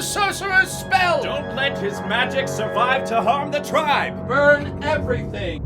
the sorcerer's spell! Don't let his magic survive to harm the tribe! Burn everything!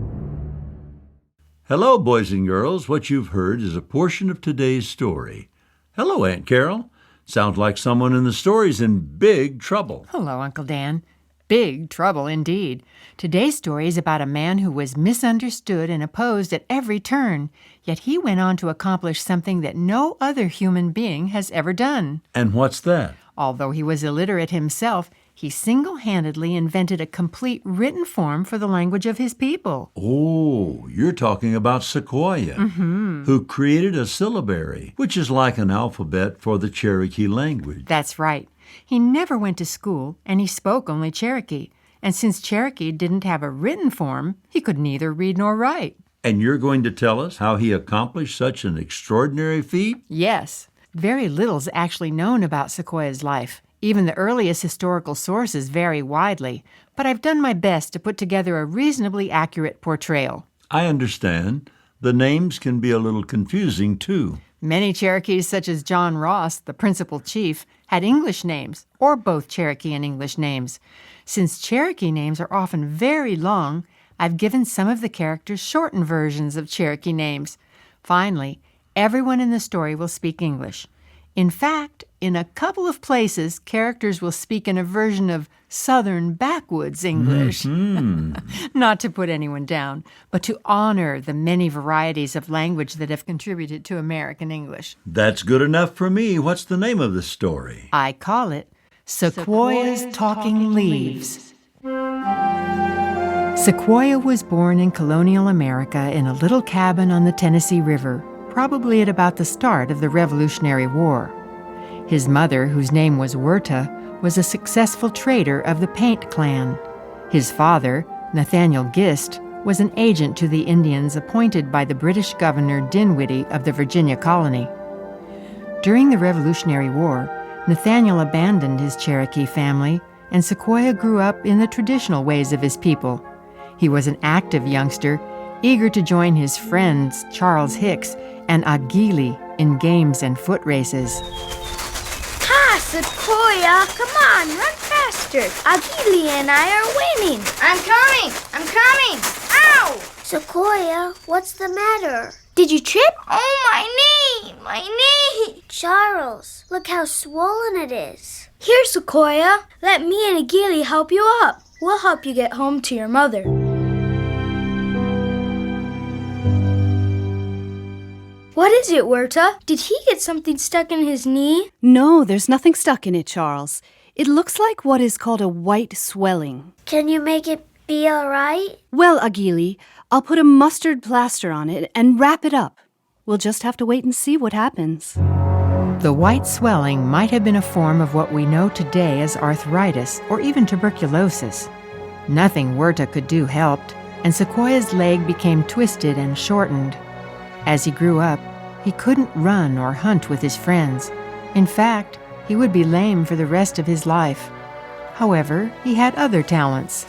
Hello, boys and girls. What you've heard is a portion of today's story. Hello, Aunt Carol. Sounds like someone in the story's in big trouble. Hello, Uncle Dan. Big trouble indeed. Today's story is about a man who was misunderstood and opposed at every turn, yet he went on to accomplish something that no other human being has ever done. And what's that? Although he was illiterate himself, he single-handedly invented a complete written form for the language of his people. Oh, you're talking about Sequoia, who created a syllabary, which is like an alphabet for the Cherokee language. That's right. He never went to school, and he spoke only Cherokee. And since Cherokee didn't have a written form, he could neither read nor write. And you're going to tell us how he accomplished such an extraordinary feat? Yes. Very little's actually known about Sequoia's life. Even the earliest historical sources vary widely, but I've done my best to put together a reasonably accurate portrayal. I understand. The names can be a little confusing, too. Many Cherokees, such as John Ross, the principal chief, had English names, or both Cherokee and English names. Since Cherokee names are often very long, I've given some of the characters shortened versions of Cherokee names. Finally, everyone in the story will speak English. In fact, in a couple of places, characters will speak in a version of Southern backwoods English. Not to put anyone down, but to honor the many varieties of language that have contributed to American English. That's good enough for me. What's the name of the story? I call it Sequoia's Talking Leaves. Sequoia was born in colonial America in a little cabin on the Tennessee River, probably at about the start of the Revolutionary War. His mother, whose name was Werta, was a successful trader of the Paint clan. His father, Nathaniel Gist, was an agent to the Indians appointed by the British Governor Dinwiddie of the Virginia colony. During the Revolutionary War, Nathaniel abandoned his Cherokee family, and Sequoia grew up in the traditional ways of his people. He was an active youngster, eager to join his friends Charles Hicks and Agili in games and foot races. Ha, Sequoia! Come on, run faster! Agili and I are winning! I'm coming! Ow! Sequoia, what's the matter? Did you trip? Oh, my knee! Charles, look how swollen it is. Here, Sequoia, let me and Agili help you up. We'll help you get home to your mother. What is it, Werta? Did he get something stuck in his knee? No, there's nothing stuck in it, Charles. It looks like what is called a white swelling. Can you make it be all right? Well, Agili, I'll put a mustard plaster on it and wrap it up. We'll just have to wait and see what happens. The white swelling might have been a form of what we know today as arthritis or even tuberculosis. Nothing Werta could do helped, and Sequoia's leg became twisted and shortened. As he grew up, he couldn't run or hunt with his friends. In fact, he would be lame for the rest of his life. However, he had other talents.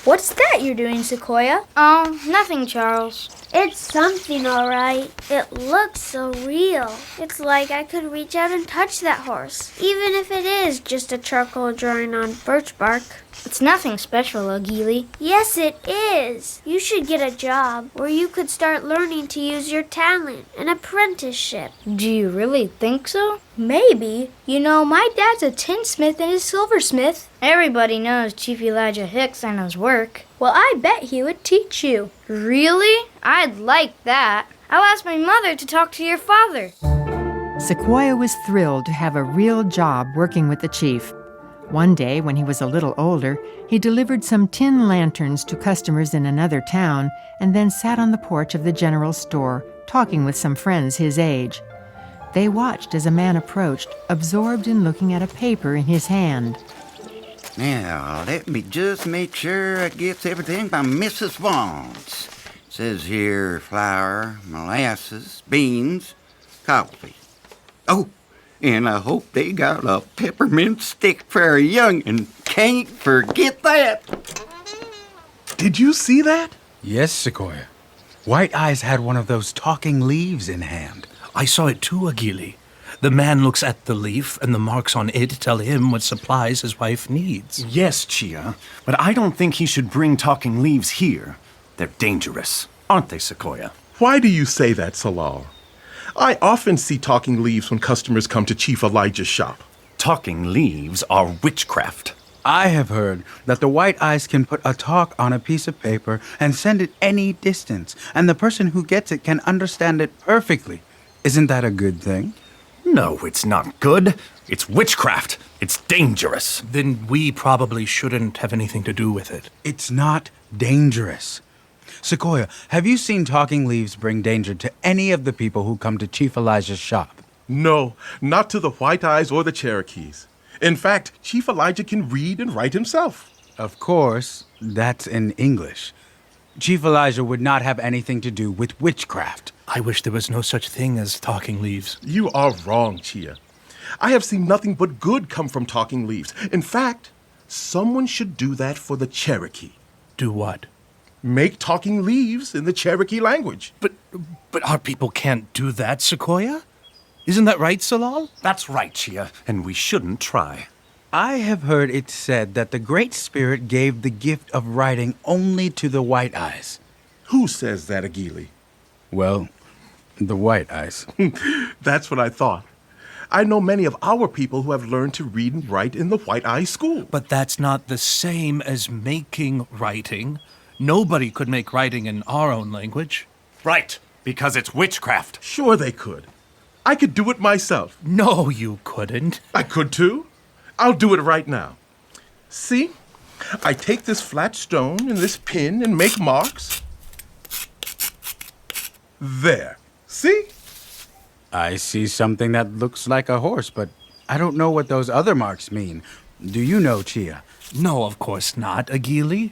What's that you're doing, Sequoia? Oh, Nothing, Charles. it's something all right. It looks so real. It's like I could reach out and touch that horse, even if it is just a charcoal drawing on birch bark. It's nothing special, Agili. Yes, it is. You should get a job where you could start learning to use your talent, an apprenticeship. Do you really think so? Maybe. You know, my dad's a tinsmith and a silversmith. Everybody knows Chief Elijah Hicks and his work. Well, I bet he would teach you. Really? I'd like that. I'll ask my mother to talk to your father. Sequoia was thrilled to have a real job working with the chief. One day, when he was a little older, he delivered some tin lanterns to customers in another town and then sat on the porch of the general store, talking with some friends his age. They watched as a man approached, absorbed in looking at a paper in his hand. Now, let me just make sure I get everything by Mrs. Vaughn's. Says here flour, molasses, beans, coffee. Oh, and I hope they got a peppermint stick for a young'un. Can't forget that. Did you see that? Yes, Sequoia. White Eyes had one of those talking leaves in hand. I saw it too, Agili. The man looks at the leaf, and the marks on it tell him what supplies his wife needs. Yes, Chia, but I don't think he should bring talking leaves here. They're dangerous, aren't they, Sequoia? Why do you say that, Salal? I often see talking leaves when customers come to Chief Elijah's shop. Talking leaves are witchcraft. I have heard that the White Eyes can put a talk on a piece of paper and send it any distance, and the person who gets it can understand it perfectly. Isn't that a good thing? No, it's not good. It's witchcraft. It's dangerous. Then we probably shouldn't have anything to do with it. It's not dangerous. Sequoia, have you seen talking leaves bring danger to any of the people who come to Chief Elijah's shop? No, not to the White Eyes or the Cherokees. In fact, Chief Elijah can read and write himself. Of course, that's in English. Chief Elijah would not have anything to do with witchcraft. I wish there was no such thing as talking leaves. You are wrong, Chia. I have seen nothing but good come from talking leaves. In fact, someone should do that for the Cherokee. Do what? Make talking leaves in the Cherokee language. But our people can't do that, Sequoia? Isn't that right, Salal? That's right, Chia, and we shouldn't try. I have heard it said that the Great Spirit gave the gift of writing only to the White Eyes. Who says that, Agili? Well, the White Eyes. That's what I thought. I know many of our people who have learned to read and write in the White Eye School. But that's not the same as making writing. Nobody could make writing in our own language. Right, because it's witchcraft. Sure they could. I could do it myself. No, you couldn't. I could too. I'll do it right now. See? I take this flat stone and this pin and make marks. There. See? I see something that looks like a horse, but I don't know what those other marks mean. Do you know, Chia? No, of course not, Agili.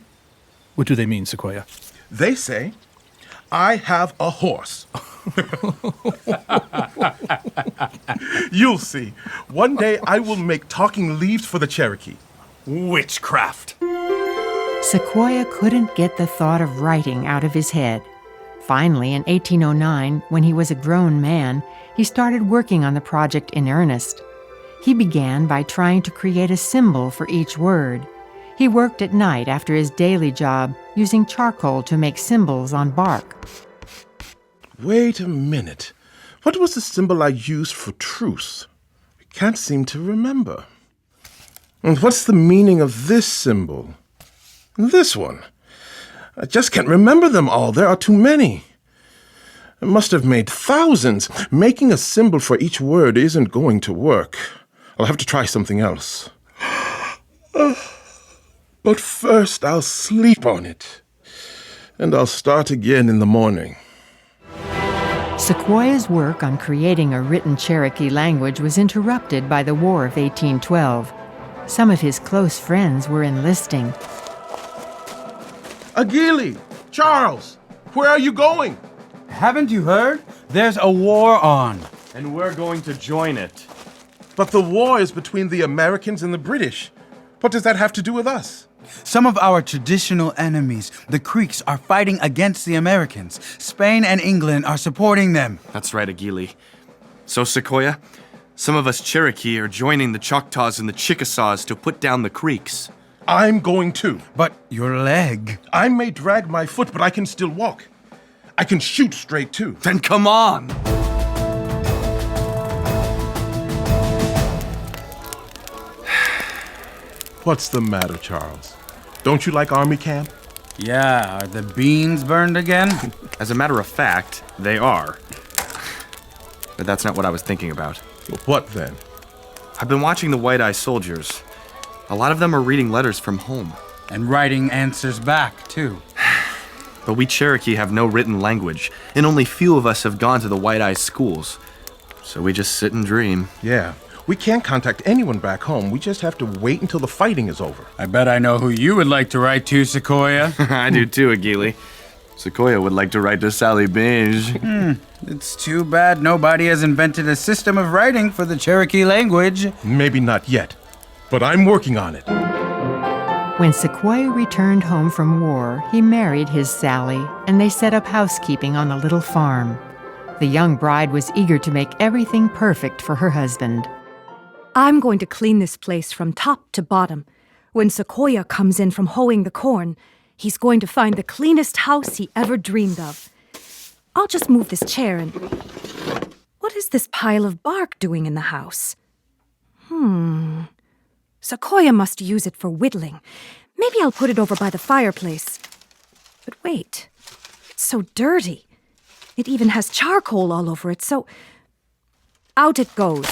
What do they mean, Sequoia? They say, I have a horse. You'll see. One day I will make talking leaves for the Cherokee. Witchcraft. Sequoia couldn't get the thought of writing out of his head. Finally, in 1809, when he was a grown man, he started working on the project in earnest. He began by trying to create a symbol for each word. He worked at night after his daily job, using charcoal to make symbols on bark. Wait a minute. What was the symbol I used for truth? I can't seem to remember. And what's the meaning of this symbol? And this one? I just can't remember them all. There are too many. I must have made thousands. Making a symbol for each word isn't going to work. I'll have to try something else. But first I'll sleep on it. And I'll start again in the morning. Sequoia's work on creating a written Cherokee language was interrupted by the War of 1812. Some of his close friends were enlisting. Agili! Charles! Where are you going? Haven't you heard? There's a war on. And we're going to join it. But the war is between the Americans and the British. What does that have to do with us? Some of our traditional enemies, the Creeks, are fighting against the Americans. Spain and England are supporting them. That's right, Agili. So, Sequoia, some of us Cherokee are joining the Choctaws and the Chickasaws to put down the Creeks. I'm going too. But your leg... I may drag my foot, but I can still walk. I can shoot straight too. Then come on! What's the matter, Charles? Don't you like army camp? Yeah, are the beans burned again? As a matter of fact, they are. But that's not what I was thinking about. What then? I've been watching the White Eye soldiers. A lot of them are reading letters from home. And writing answers back, too. But we Cherokee have no written language, and only few of us have gone to the White Eye schools. So we just sit and dream. Yeah. We can't contact anyone back home. We just have to wait until the fighting is over. I bet I know who you would like to write to, Sequoia. I do too, Agili. Sequoia would like to write to Sally Binge. It's too bad nobody has invented a system of writing for the Cherokee language. Maybe not yet, but I'm working on it. When Sequoia returned home from war, he married his Sally, and they set up housekeeping on a little farm. The young bride was eager to make everything perfect for her husband. I'm going to clean this place from top to bottom. When Sequoia comes in from hoeing the corn, he's going to find the cleanest house he ever dreamed of. I'll just move this chair and... What is this pile of bark doing in the house? Sequoia must use it for whittling. Maybe I'll put it over by the fireplace. But wait, it's so dirty. It even has charcoal all over it, so... Out it goes.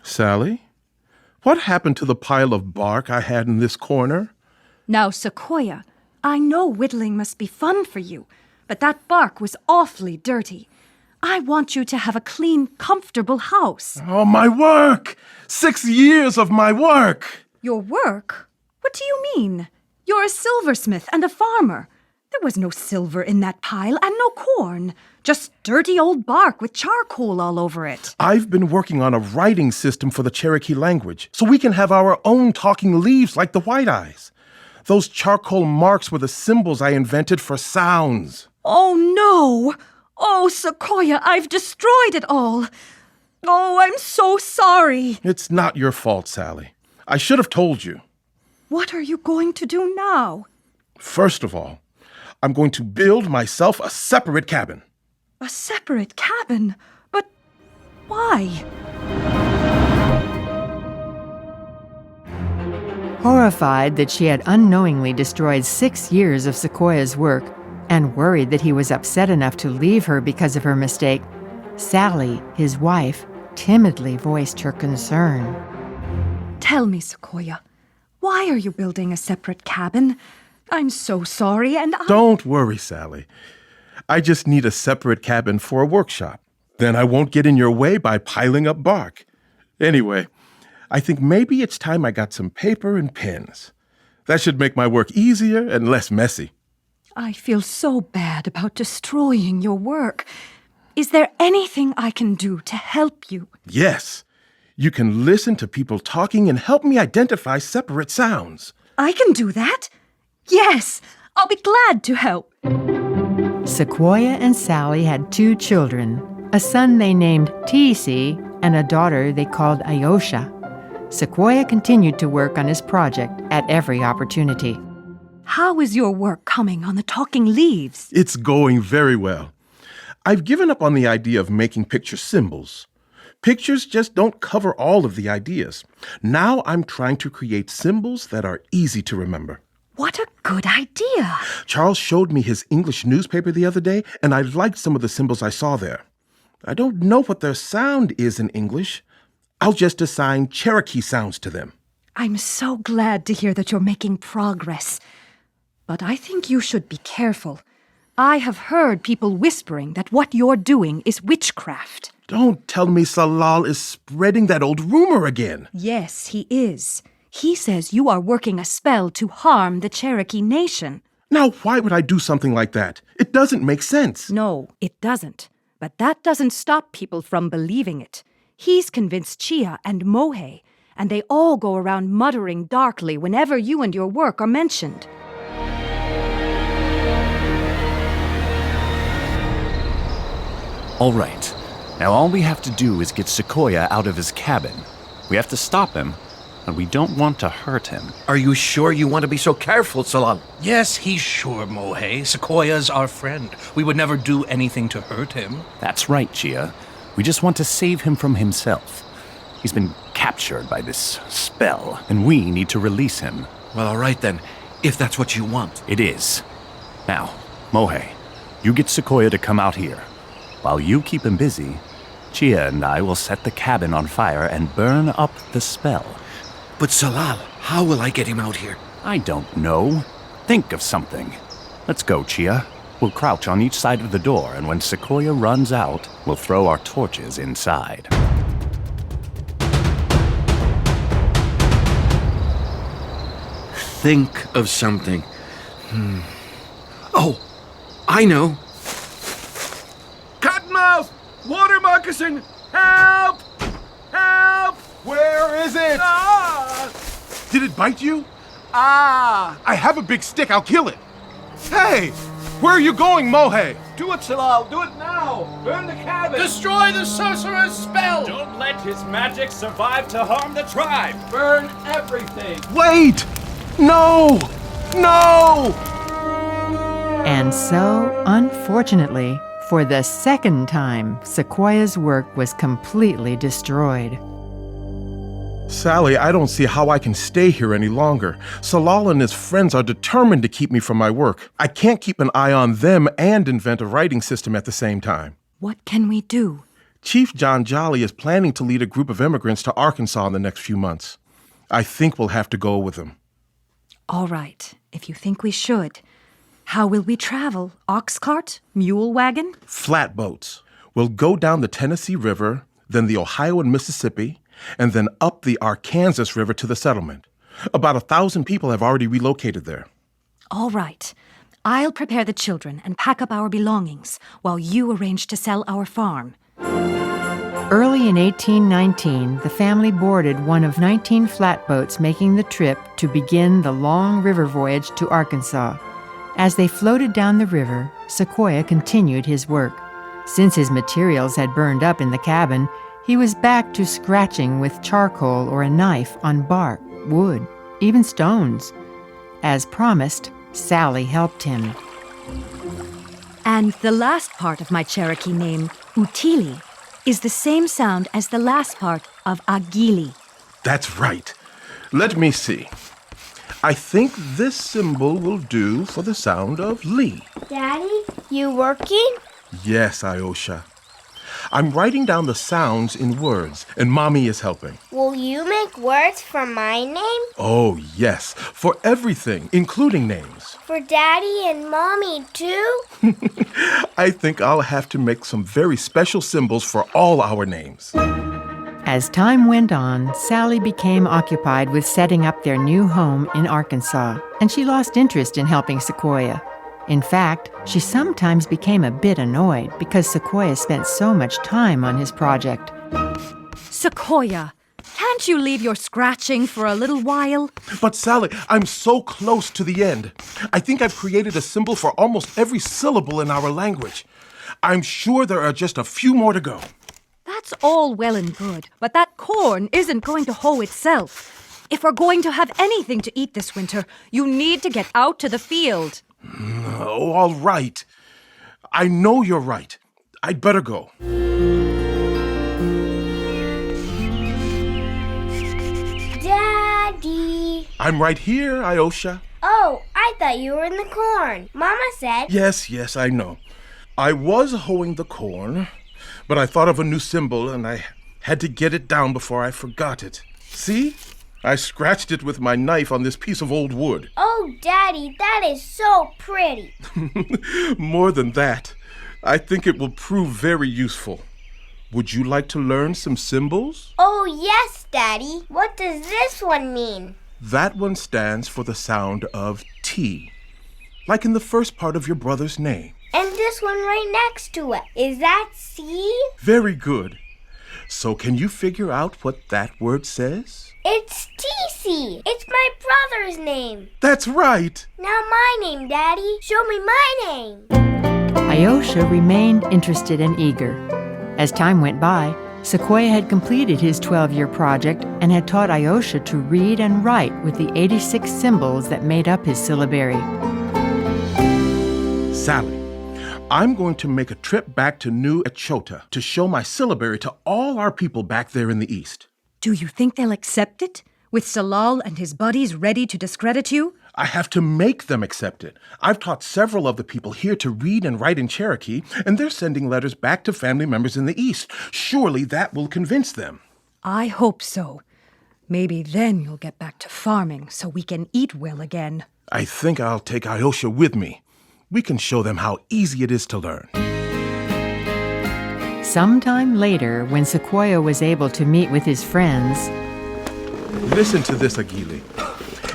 Sally, what happened to the pile of bark I had in this corner? Now, Sequoia, I know whittling must be fun for you, but that bark was awfully dirty. I want you to have a clean, comfortable house. Oh, my work! 6 years of my work! Your work? What do you mean? You're a silversmith and a farmer. There was no silver in that pile and no corn. Just dirty old bark with charcoal all over it. I've been working on a writing system for the Cherokee language, so we can have our own talking leaves like the White Eyes. Those charcoal marks were the symbols I invented for sounds. Oh, no! Oh, Sequoia, I've destroyed it all. Oh, I'm so sorry. It's not your fault, Sally. I should have told you. What are you going to do now? First of all, I'm going to build myself a separate cabin. A separate cabin? But why? Horrified that she had unknowingly destroyed 6 years of Sequoia's work, and worried that he was upset enough to leave her because of her mistake, Sally, his wife, timidly voiced her concern. Tell me, Sequoia, why are you building a separate cabin? I'm so sorry, and Don't worry, Sally. I just need a separate cabin for a workshop. Then I won't get in your way by piling up bark. Anyway, I think maybe it's time I got some paper and pens. That should make my work easier and less messy. I feel so bad about destroying your work. Is there anything I can do to help you? Yes. You can listen to people talking and help me identify separate sounds. I can do that? Yes, I'll be glad to help. Sequoia and Sally had 2 children, a son they named TC and a daughter they called Ayosha. Sequoia continued to work on his project at every opportunity. How is your work coming on the talking leaves? It's going very well. I've given up on the idea of making picture symbols. Pictures just don't cover all of the ideas. Now I'm trying to create symbols that are easy to remember. What a good idea! Charles showed me his English newspaper the other day, and I liked some of the symbols I saw there. I don't know what their sound is in English. I'll just assign Cherokee sounds to them. I'm so glad to hear that you're making progress. But I think you should be careful. I have heard people whispering that what you're doing is witchcraft. Don't tell me Salal is spreading that old rumor again. Yes, he is. He says you are working a spell to harm the Cherokee nation. Now, why would I do something like that? It doesn't make sense. No, it doesn't. But that doesn't stop people from believing it. He's convinced Chia and Mohei, and they all go around muttering darkly whenever you and your work are mentioned. All right. Now all we have to do is get Sequoia out of his cabin. We have to stop him, and we don't want to hurt him. Are you sure you want to be so careful, Salal? Yes, he's sure, Mohei. Sequoia's our friend. We would never do anything to hurt him. That's right, Chia. We just want to save him from himself. He's been captured by this spell, and we need to release him. Well, all right then, if that's what you want. It is. Now, Mohei, you get Sequoia to come out here. While you keep him busy, Chia and I will set the cabin on fire and burn up the spell. But Salal, how will I get him out here? I don't know. Think of something. Let's go, Chia. We'll crouch on each side of the door, and when Sequoia runs out, we'll throw our torches inside. Think of something. Oh, I know. Cottonmouth! Water moccasin! Help! Help! Where is it? Ah! Did it bite you? Ah! I have a big stick. I'll kill it. Hey, where are you going, Mohe? Do it, Salal. Do it now. Burn the cabin. Destroy the sorcerer's spell! Don't let his magic survive to harm the tribe. Burn everything. Wait! No! No! And so, unfortunately, for the second time, Sequoia's work was completely destroyed. Sally, I don't see how I can stay here any longer. Salal and his friends are determined to keep me from my work. I can't keep an eye on them and invent a writing system at the same time. What can we do? Chief John Jolly is planning to lead a group of immigrants to Arkansas in the next few months. I think we'll have to go with him. All right, if you think we should. How will we travel? Ox cart? Mule wagon? Flatboats. We'll go down the Tennessee River, then the Ohio and Mississippi, and then up the Arkansas River to the settlement. About 1,000 people have already relocated there. All right. I'll prepare the children and pack up our belongings while you arrange to sell our farm. Early in 1819, the family boarded one of 19 flatboats making the trip to begin the long river voyage to Arkansas. As they floated down the river, Sequoia continued his work. Since his materials had burned up in the cabin, he was back to scratching with charcoal or a knife on bark, wood, even stones. As promised, Sally helped him. And the last part of my Cherokee name, Utili, is the same sound as the last part of Agili. That's right. Let me see. I think this symbol will do for the sound of Lee. Daddy, you working? Yes, Iosha. I'm writing down the sounds in words, and Mommy is helping. Will you make words for my name? Oh, yes, for everything, including names. For Daddy and Mommy, too? I think I'll have to make some very special symbols for all our names. As time went on, Sally became occupied with setting up their new home in Arkansas, and she lost interest in helping Sequoia. In fact, she sometimes became a bit annoyed because Sequoia spent so much time on his project. Sequoia, can't you leave your scratching for a little while? But Sally, I'm so close to the end. I think I've created a symbol for almost every syllable in our language. I'm sure there are just a few more to go. That's all well and good, but that corn isn't going to hoe itself. If we're going to have anything to eat this winter, you need to get out to the field. Oh, all right. I know you're right. I'd better go. Daddy. I'm right here, Iosha. Oh, I thought you were in the corn. Mama said. Yes, I know. I was hoeing the corn, but I thought of a new symbol and I had to get it down before I forgot it. See? I scratched it with my knife on this piece of old wood. Oh, Daddy, that is so pretty. More than that, I think it will prove very useful. Would you like to learn some symbols? Oh, yes, Daddy. What does this one mean? That one stands for the sound of T, like in the first part of your brother's name. And this one right next to it. Is that C? Very good. So can you figure out what that word says? It's TC. It's my brother's name. That's right. Now my name, Daddy. Show me my name. Iosha remained interested and eager. As time went by, Sequoia had completed his 12-year project and had taught Iosha to read and write with the 86 symbols that made up his syllabary. Sally, I'm going to make a trip back to New Echota to show my syllabary to all our people back there in the East. Do you think they'll accept it? With Salal and his buddies ready to discredit you? I have to make them accept it. I've taught several of the people here to read and write in Cherokee, and they're sending letters back to family members in the East. Surely that will convince them. I hope so. Maybe then you'll get back to farming so we can eat well again. I think I'll take Iosha with me. We can show them how easy it is to learn. Sometime later, when Sequoia was able to meet with his friends, Listen to this, Agili.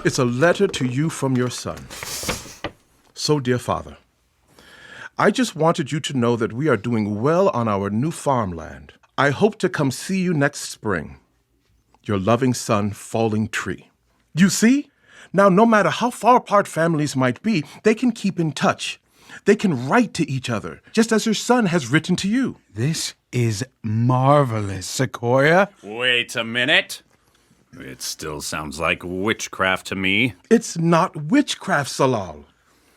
It's a letter to you from your son. So, dear father, I just wanted you to know that we are doing well on our new farmland. I hope to come see you next spring. Your loving son, Falling Tree. You see? Now, no matter how far apart families might be, they can keep in touch. They can write to each other, just as your son has written to you. This is marvelous, Sequoia. Wait a minute. It still sounds like witchcraft to me. It's not witchcraft, Salal.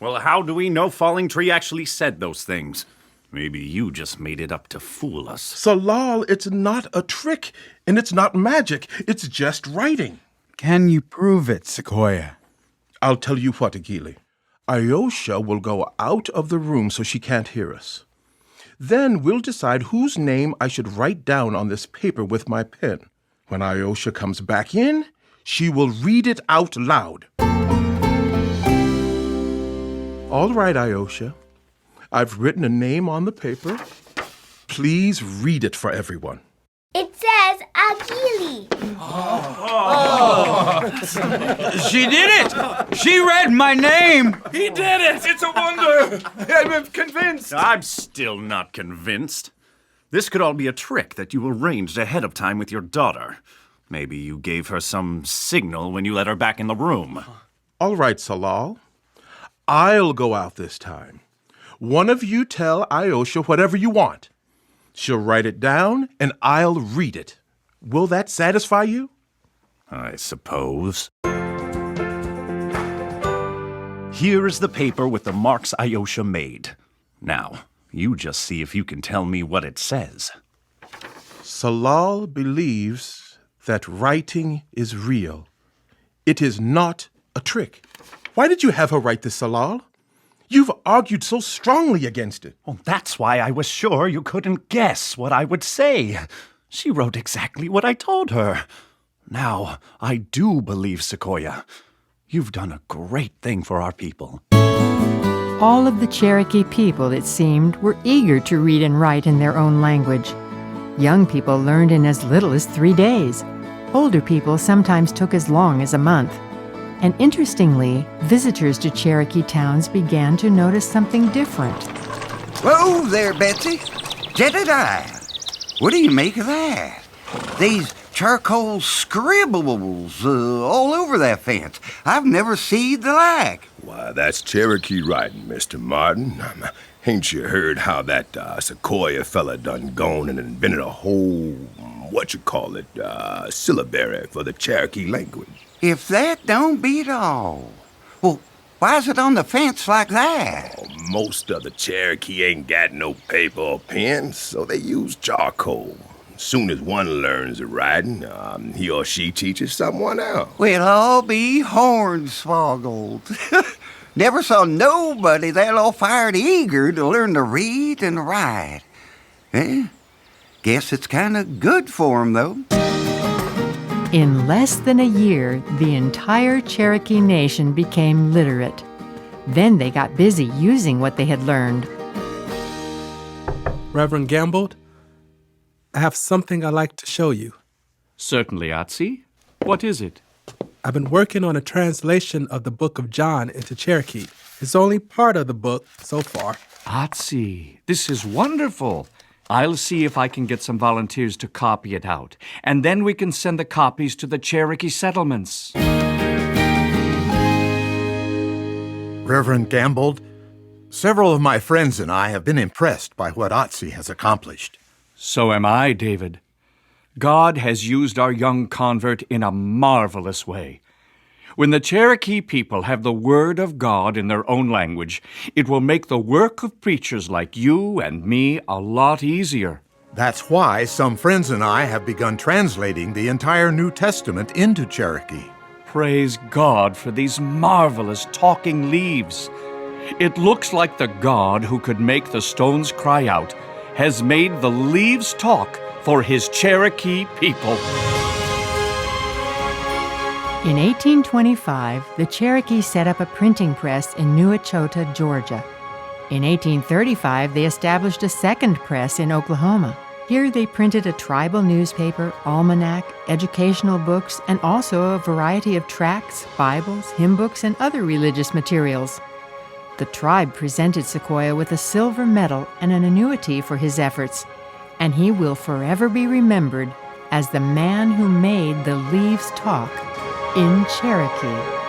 Well, how do we know Falling Tree actually said those things? Maybe you just made it up to fool us. Salal, it's not a trick, and it's not magic. It's just writing. Can you prove it, Sequoia? I'll tell you what, Agili. Ayosha will go out of the room so she can't hear us. Then we'll decide whose name I should write down on this paper with my pen. When Ayosha comes back in, she will read it out loud. All right, Ayosha. I've written a name on the paper. Please read it for everyone. It says Agili. She did it! She read my name! He did it! It's a wonder! I'm convinced! I'm still not convinced. This could all be a trick that you arranged ahead of time with your daughter. Maybe you gave her some signal when you let her back in the room. All right, Salal. I'll go out this time. One of you tell Ayosha whatever you want. She'll write it down, and I'll read it. Will that satisfy you? I suppose. Here is the paper with the marks Ayosha made. Now, you just see if you can tell me what it says. Salal believes that writing is real. It is not a trick. Why did you have her write this, Salal? You've argued so strongly against it. Oh, that's why I was sure you couldn't guess what I would say. She wrote exactly what I told her. Now, I do believe Sequoia. You've done a great thing for our people. All of the Cherokee people, it seemed, were eager to read and write in their own language. Young people learned in as little as 3 days. Older people sometimes took as long as a month. And interestingly, visitors to Cherokee towns began to notice something different. Whoa there, Betsy. Jedediah. What do you make of that? These charcoal scribbles all over that fence. I've never seen the like. Why, that's Cherokee writing, Mr. Martin. Ain't you heard how that Sequoia fella done gone and invented a whole, syllabary for the Cherokee language? If that don't beat all. Well, why is it on the fence like that? Oh, most of the Cherokee ain't got no paper or pen, so they use charcoal. As soon as one learns the writing, he or she teaches someone else. We'll all be hornswoggled. Never saw nobody that all fired eager to learn to read and write. Guess it's kind of good for 'em, though. In less than a year, the entire Cherokee nation became literate. Then they got busy using what they had learned. Reverend Gamble, I have something I'd like to show you. Certainly, Otzi. What is it? I've been working on a translation of the Book of John into Cherokee. It's only part of the book so far. Otzi, this is wonderful. I'll see if I can get some volunteers to copy it out, and then we can send the copies to the Cherokee settlements. Reverend Gamble, several of my friends and I have been impressed by what Otzi has accomplished. So am I, David. God has used our young convert in a marvelous way. When the Cherokee people have the Word of God in their own language, it will make the work of preachers like you and me a lot easier. That's why some friends and I have begun translating the entire New Testament into Cherokee. Praise God for these marvelous talking leaves. It looks like the God who could make the stones cry out has made the leaves talk for his Cherokee people. In 1825, the Cherokee set up a printing press in New Echota, Georgia. In 1835, they established a second press in Oklahoma. Here they printed a tribal newspaper, almanac, educational books, and also a variety of tracts, Bibles, hymn books, and other religious materials. The tribe presented Sequoia with a silver medal and an annuity for his efforts, and he will forever be remembered as the man who made the leaves talk in Cherokee.